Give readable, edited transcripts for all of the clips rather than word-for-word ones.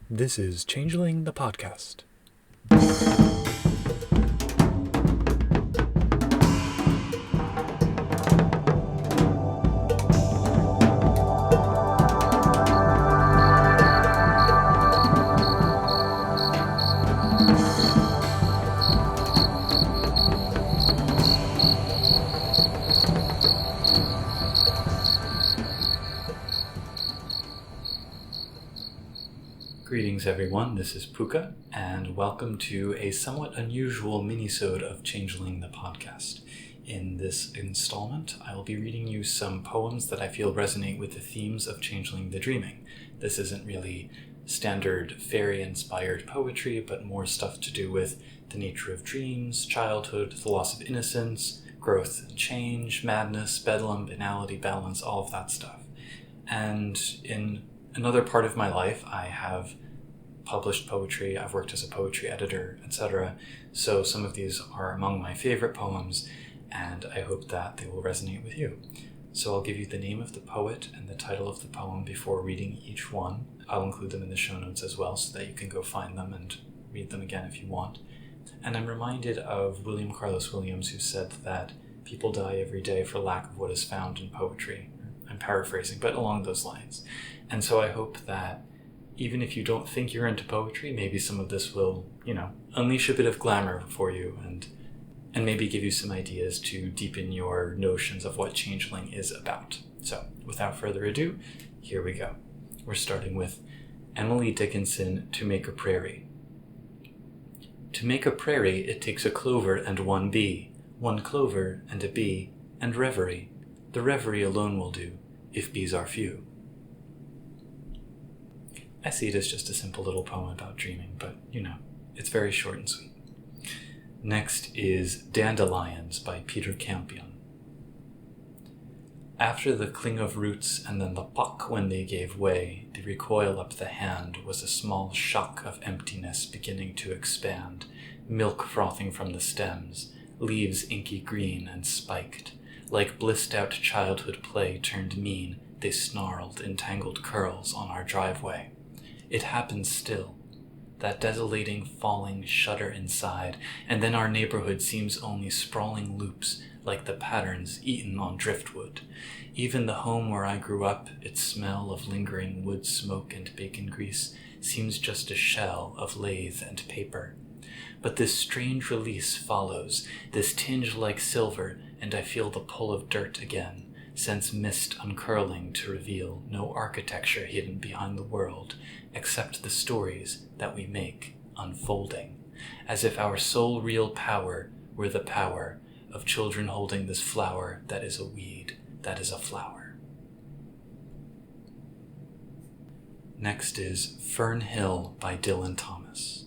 This is Changeling the podcast. Greetings everyone, this is Pooka, and welcome to a somewhat unusual minisode of Changeling the podcast. In this installment, I will be reading you some poems that I feel resonate with the themes of Changeling the Dreaming. This isn't really standard fairy-inspired poetry, but more stuff to do with the nature of dreams, childhood, the loss of innocence, growth and change, madness, bedlam, banality, balance, all of that stuff. And in another part of my life, I have published poetry, I've worked as a poetry editor, etc. So some of these are among my favorite poems, and I hope that they will resonate with you. So I'll give you the name of the poet and the title of the poem before reading each one. I'll include them in the show notes as well, so that you can go find them and read them again if you want. And I'm reminded of William Carlos Williams, who said that people die every day for lack of what is found in poetry. I'm paraphrasing, but along those lines. And so I hope that even if you don't think you're into poetry, maybe some of this will, unleash a bit of glamour for you and maybe give you some ideas to deepen your notions of what Changeling is about. So, without further ado, here we go. We're starting with Emily Dickinson, To Make a Prairie. To make a prairie, it takes a clover and one bee, one clover and a bee, and reverie. The reverie alone will do, if bees are few. I see it as just a simple little poem about dreaming, but, it's very short and sweet. Next is Dandelions by Peter Campion. After the cling of roots and then the puck when they gave way, the recoil up the hand was a small shock of emptiness beginning to expand, milk frothing from the stems, leaves inky green and spiked. Like blissed-out childhood play turned mean, they snarled in tangled curls on our driveway. It happens still, that desolating falling shudder inside, and then our neighborhood seems only sprawling loops like the patterns eaten on driftwood. Even the home where I grew up, its smell of lingering wood smoke and bacon grease seems just a shell of lathe and paper. But this strange release follows, this tinge like silver, and I feel the pull of dirt again, sense mist uncurling to reveal no architecture hidden behind the world, except the stories that we make unfolding, as if our sole real power were the power of children holding this flower that is a weed, that is a flower. Next is Fern Hill by Dylan Thomas.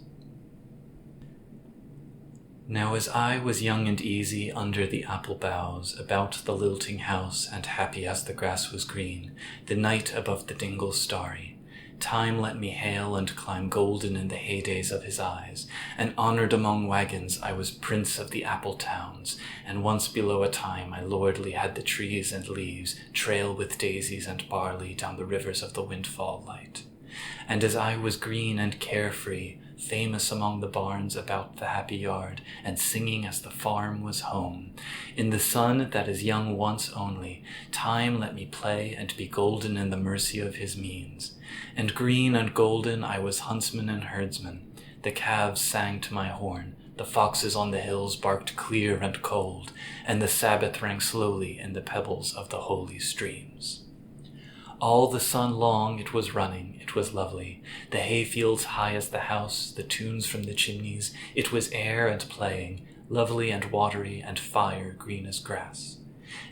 Now as I was young and easy under the apple boughs, about the lilting house, and happy as the grass was green, the night above the dingle starry, time let me hail and climb golden in the heydays of his eyes, and honored among wagons I was prince of the apple towns, and once below a time I lordly had the trees and leaves trail with daisies and barley down the rivers of the windfall light. And as I was green and carefree, famous among the barns about the happy yard, and singing as the farm was home, in the sun that is young once only, time let me play and be golden in the mercy of his means. And green and golden I was huntsman and herdsman, the calves sang to my horn, the foxes on the hills barked clear and cold, and the Sabbath rang slowly in the pebbles of the holy streams. All the sun long it was running, it was lovely, the hayfields high as the house, the tunes from the chimneys, it was air and playing, lovely and watery and fire green as grass.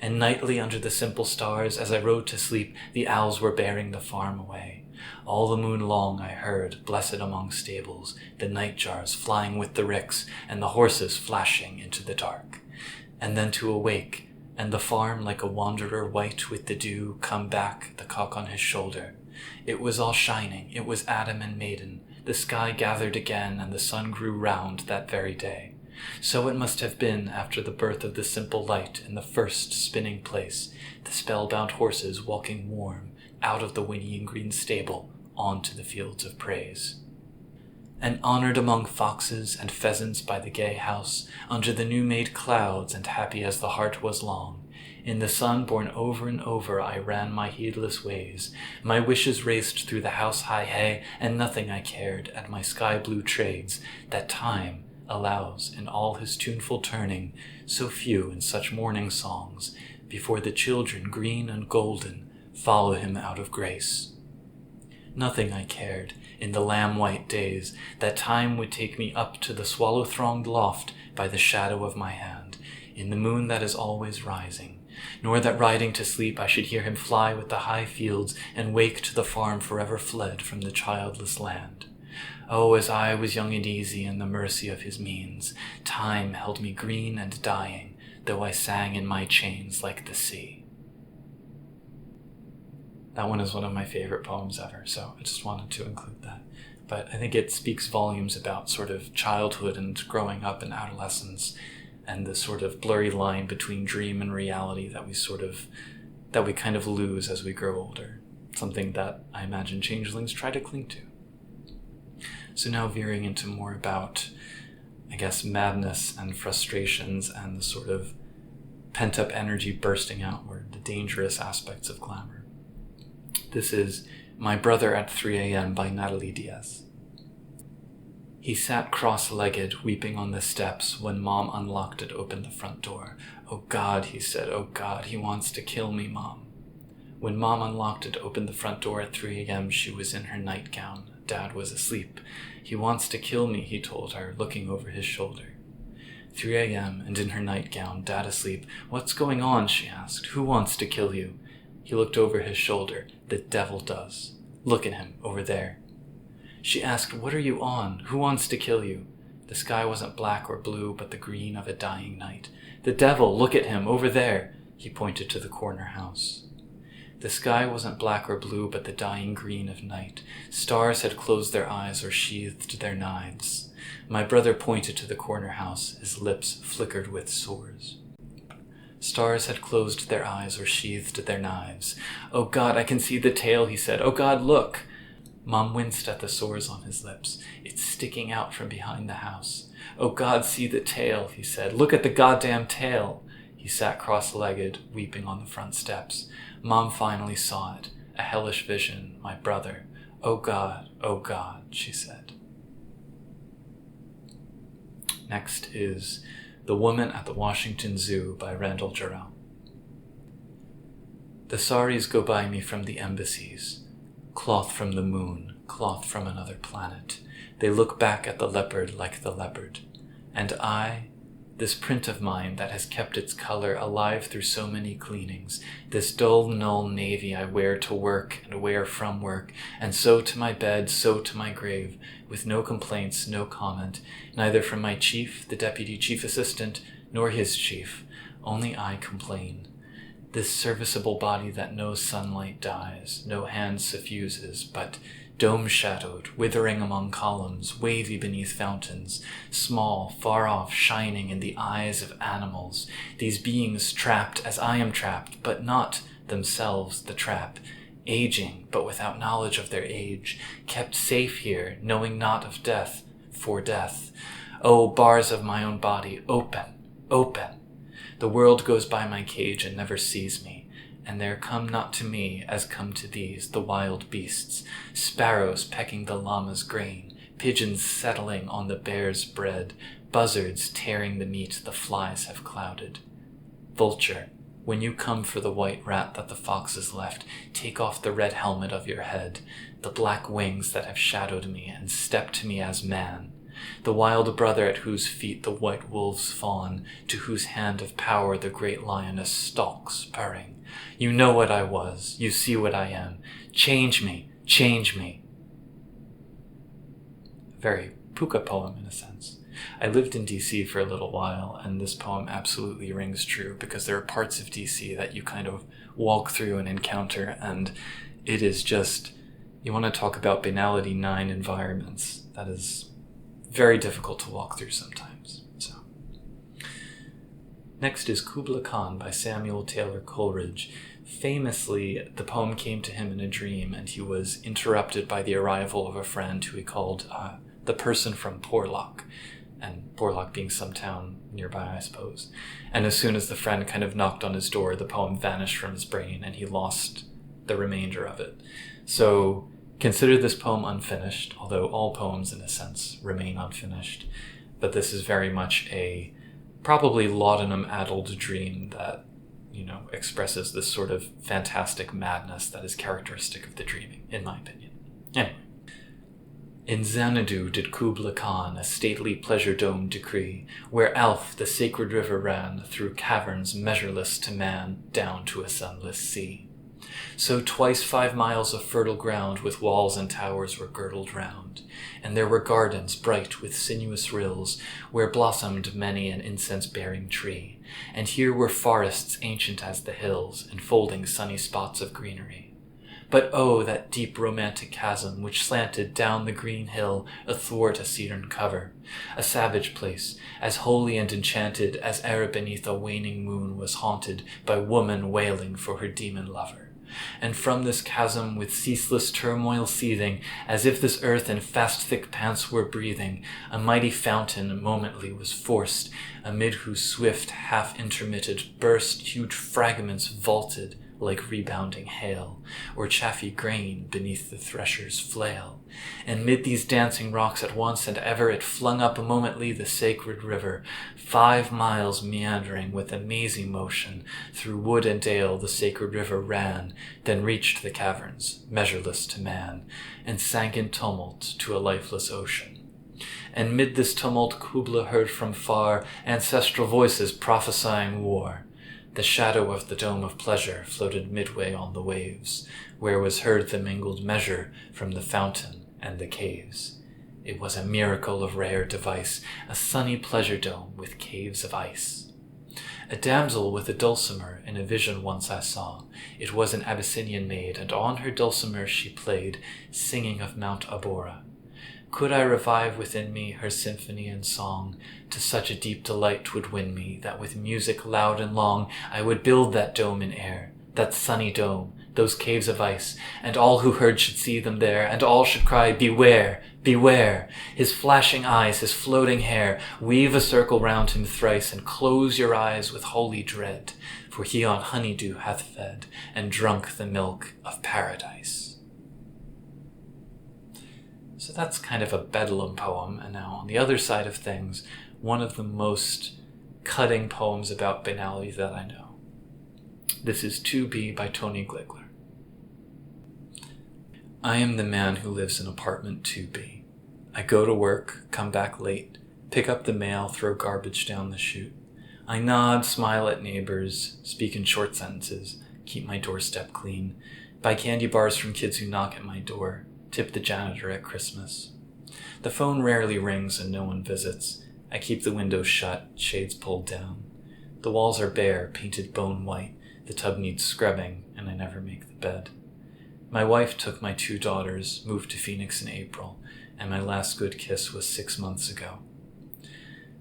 And nightly under the simple stars, as I rode to sleep, the owls were bearing the farm away. All the moon long I heard, blessed among stables, the nightjars flying with the ricks, and the horses flashing into the dark. And then to awake, and the farm like a wanderer white with the dew come back, the cock on his shoulder. It was all shining, it was Adam and Maiden, the sky gathered again, and the sun grew round that very day. So it must have been after the birth of the simple light in the first spinning place, the spellbound horses walking warm out of the whinnying green stable, on to the fields of praise. And honored among foxes and pheasants by the gay house, under the new-made clouds, and happy as the heart was long, in the sun born over and over I ran my heedless ways, my wishes raced through the house-high hay, and nothing I cared at my sky-blue trades, that time allows in all his tuneful turning, so few in such morning songs, before the children green and golden follow him out of grace. Nothing I cared in the lamb-white days, that time would take me up to the swallow-thronged loft by the shadow of my hand, in the moon that is always rising, nor that riding to sleep I should hear him fly with the high fields, and wake to the farm forever fled from the childless land. Oh, as I was young and easy in the mercy of his means, time held me green and dying, though I sang in my chains like the sea. That one is one of my favorite poems ever, so I just wanted to include that. But I think it speaks volumes about sort of childhood and growing up and adolescence, and the sort of blurry line between dream and reality that we kind of lose as we grow older. Something that I imagine changelings try to cling to. So now veering into more about, I guess, madness and frustrations and the sort of pent-up energy bursting outward, the dangerous aspects of glamour. This is My Brother at 3 a.m. by Natalie Diaz. He sat cross-legged, weeping on the steps, when Mom unlocked and opened the front door. "Oh God," he said, "oh God, he wants to kill me, Mom." When Mom unlocked and opened the front door at 3 a.m., she was in her nightgown. Dad was asleep. "He wants to kill me," he told her, looking over his shoulder. 3 a.m. and in her nightgown, Dad asleep. "What's going on?" she asked. "Who wants to kill you?" He looked over his shoulder. "The devil does. Look at him, over there." She asked, "What are you on? Who wants to kill you?" The sky wasn't black or blue, but the green of a dying night. "The devil, look at him, over there." He pointed to the corner house. The sky wasn't black or blue, but the dying green of night. Stars had closed their eyes or sheathed their knives. My brother pointed to the corner house. His lips flickered with sores. Stars had closed their eyes or sheathed their knives. "Oh God, I can see the tail," he said. "Oh God, look." Mom winced at the sores on his lips. "It's sticking out from behind the house." "Oh God, see the tail," he said. "Look at the goddamn tail." He sat cross-legged, weeping on the front steps. Mom finally saw it. A hellish vision, my brother. "Oh God, she said. Next is The Woman at the Washington Zoo by Randall Jarrell. The saris go by me from the embassies. Cloth from the moon, cloth from another planet. They look back at the leopard like the leopard. And I, this print of mine that has kept its color alive through so many cleanings, this dull, null navy I wear to work and wear from work, and so to my bed, so to my grave, with no complaints, no comment, neither from my chief, the deputy chief assistant, nor his chief. Only I complain. This serviceable body that no sunlight dyes, no hand suffuses, but dome-shadowed, withering among columns, wavy beneath fountains, small, far off, shining in the eyes of animals, these beings trapped as I am trapped, but not themselves the trap, aging, but without knowledge of their age, kept safe here, knowing not of death, for death. Oh, bars of my own body, open, open! The world goes by my cage and never sees me, and there come not to me as come to these, the wild beasts, sparrows pecking the llama's grain, pigeons settling on the bear's bread, buzzards tearing the meat the flies have clouded. Vulture, when you come for the white rat that the foxes left, take off the red helmet of your head, the black wings that have shadowed me, and step to me as man. The wild brother at whose feet the white wolves fawn, to whose hand of power the great lioness stalks, purring. You know what I was, you see what I am. Change me, change me. A very Pooka poem in a sense. I lived in DC for a little while, and this poem absolutely rings true, because there are parts of DC that you kind of walk through and encounter, and it is just, you want to talk about banality 9 environments. That is very difficult to walk through sometimes. So, next is Kubla Khan by Samuel Taylor Coleridge. Famously, the poem came to him in a dream, and he was interrupted by the arrival of a friend who he called the person from Porlock, and Porlock being some town nearby, I suppose. And as soon as the friend kind of knocked on his door, the poem vanished from his brain, and he lost the remainder of it. So consider this poem unfinished, although all poems, in a sense, remain unfinished. But this is very much a probably laudanum-addled dream that, expresses this sort of fantastic madness that is characteristic of the dreaming, in my opinion. Anyway. In Xanadu did Kubla Khan a stately pleasure dome decree, where Alph the sacred river ran through caverns measureless to man down to a sunless sea. So twice 5 miles of fertile ground with walls and towers were girdled round, and there were gardens bright with sinuous rills, where blossomed many an incense-bearing tree, and here were forests ancient as the hills, enfolding sunny spots of greenery. But oh, that deep romantic chasm which slanted down the green hill athwart a cedarn cover, a savage place, as holy and enchanted as e'er beneath a waning moon was haunted by woman wailing for her demon lover. And from this chasm with ceaseless turmoil seething, as if this earth in fast thick pants were breathing, a mighty fountain momently was forced, amid whose swift half-intermitted burst huge fragments vaulted like rebounding hail, or chaffy grain beneath the thresher's flail. And mid these dancing rocks at once and ever it flung up momently the sacred river, 5 miles meandering with amazing motion. Through wood and dale the sacred river ran, then reached the caverns, measureless to man, and sank in tumult to a lifeless ocean. And mid this tumult Kubla heard from far ancestral voices prophesying war. The shadow of the dome of pleasure floated midway on the waves, where was heard the mingled measure from the fountain and the caves. It was a miracle of rare device, a sunny pleasure dome with caves of ice. A damsel with a dulcimer in a vision once I saw. It was an Abyssinian maid, and on her dulcimer she played, singing of Mount Abora. Could I revive within me her symphony and song, to such a deep delight 'twould win me, that with music loud and long I would build that dome in air, that sunny dome, those caves of ice, and all who heard should see them there, and all should cry, beware, beware! His flashing eyes, his floating hair, weave a circle round him thrice, and close your eyes with holy dread, for he on honeydew hath fed, and drunk the milk of paradise. So that's kind of a bedlam poem, and now on the other side of things, one of the most cutting poems about banality that I know. This is 2B by Tony Gligler. I am the man who lives in apartment 2B. I go to work, come back late, pick up the mail, throw garbage down the chute. I nod, smile at neighbors, speak in short sentences, keep my doorstep clean, buy candy bars from kids who knock at my door, tip the janitor at Christmas. The phone rarely rings and no one visits. I keep the windows shut, shades pulled down. The walls are bare, painted bone white. The tub needs scrubbing, and I never make the bed. My wife took my 2 daughters, moved to Phoenix in April, and my last good kiss was 6 months ago.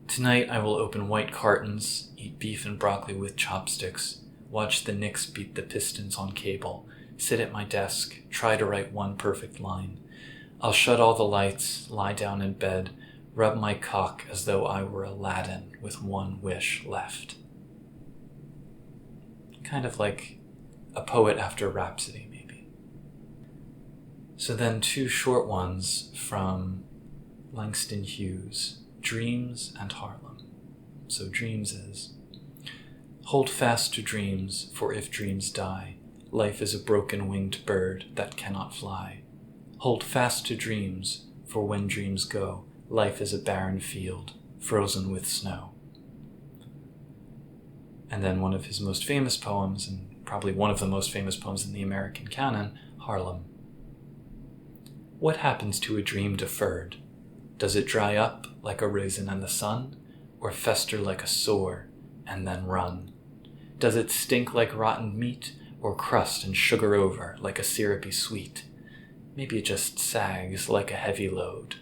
Tonight I will open white cartons, eat beef and broccoli with chopsticks, watch the Knicks beat the Pistons on cable, sit at my desk, try to write one perfect line. I'll shut all the lights, lie down in bed, rub my cock as though I were Aladdin with one wish left. Kind of like a poet after Rhapsody, maybe. So then 2 short ones from Langston Hughes, Dreams and Harlem. So Dreams is, hold fast to dreams, for if dreams die, life is a broken-winged bird that cannot fly. Hold fast to dreams, for when dreams go, life is a barren field, frozen with snow. And then one of his most famous poems, and probably one of the most famous poems in the American canon, Harlem. What happens to a dream deferred? Does it dry up like a raisin in the sun, or fester like a sore and then run? Does it stink like rotten meat, or crust and sugar over like a syrupy sweet? Maybe it just sags like a heavy load.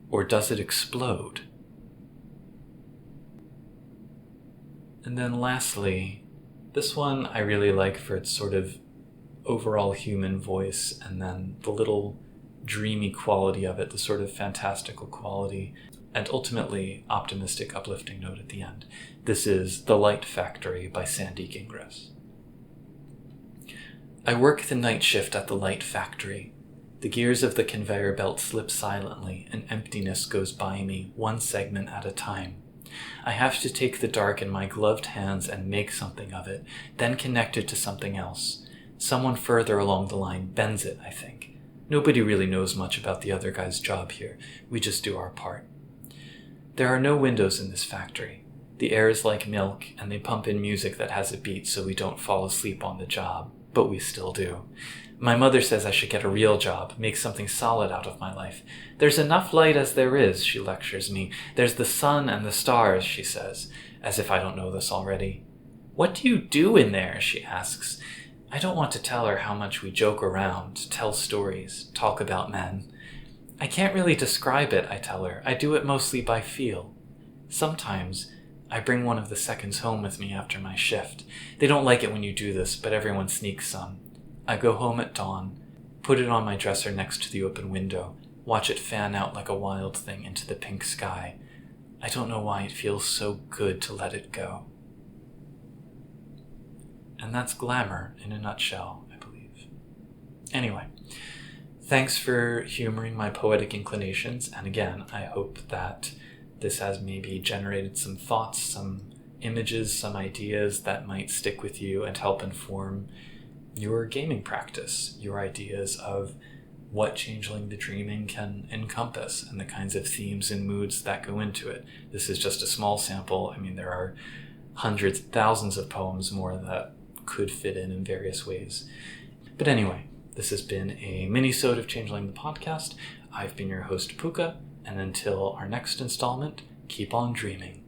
Or does it explode? And then lastly, This one I really like for its sort of overall human voice, and then the little dreamy quality of it, the sort of fantastical quality, and ultimately optimistic, uplifting note at the end. This is The Light Factory by Sandy Gingras. I work the night shift at the light factory. The gears of the conveyor belt slip silently, and emptiness goes by me, one segment at a time. I have to take the dark in my gloved hands and make something of it, then connect it to something else. Someone further along the line bends it, I think. Nobody really knows much about the other guy's job here. We just do our part. There are no windows in this factory. The air is like milk, and they pump in music that has a beat so we don't fall asleep on the job. But we still do. My mother says I should get a real job, make something solid out of my life. There's enough light as there is, she lectures me. There's the sun and the stars, she says, as if I don't know this already. What do you do in there, she asks. I don't want to tell her how much we joke around, tell stories, talk about men. I can't really describe it, I tell her. I do it mostly by feel. Sometimes I bring one of the seconds home with me after my shift. They don't like it when you do this, but everyone sneaks some. I go home at dawn, put it on my dresser next to the open window, watch it fan out like a wild thing into the pink sky. I don't know why it feels so good to let it go. And that's glamour in a nutshell, I believe. Anyway, thanks for humoring my poetic inclinations, and again, I hope that this has maybe generated some thoughts, some images, some ideas that might stick with you and help inform your gaming practice, your ideas of what Changeling the Dreaming can encompass and the kinds of themes and moods that go into it. This is just a small sample. I mean, there are hundreds, thousands of poems more that could fit in various ways. But anyway, this has been a minisode of Changeling the Podcast. I've been your host, Pooka, and until our next installment, keep on dreaming.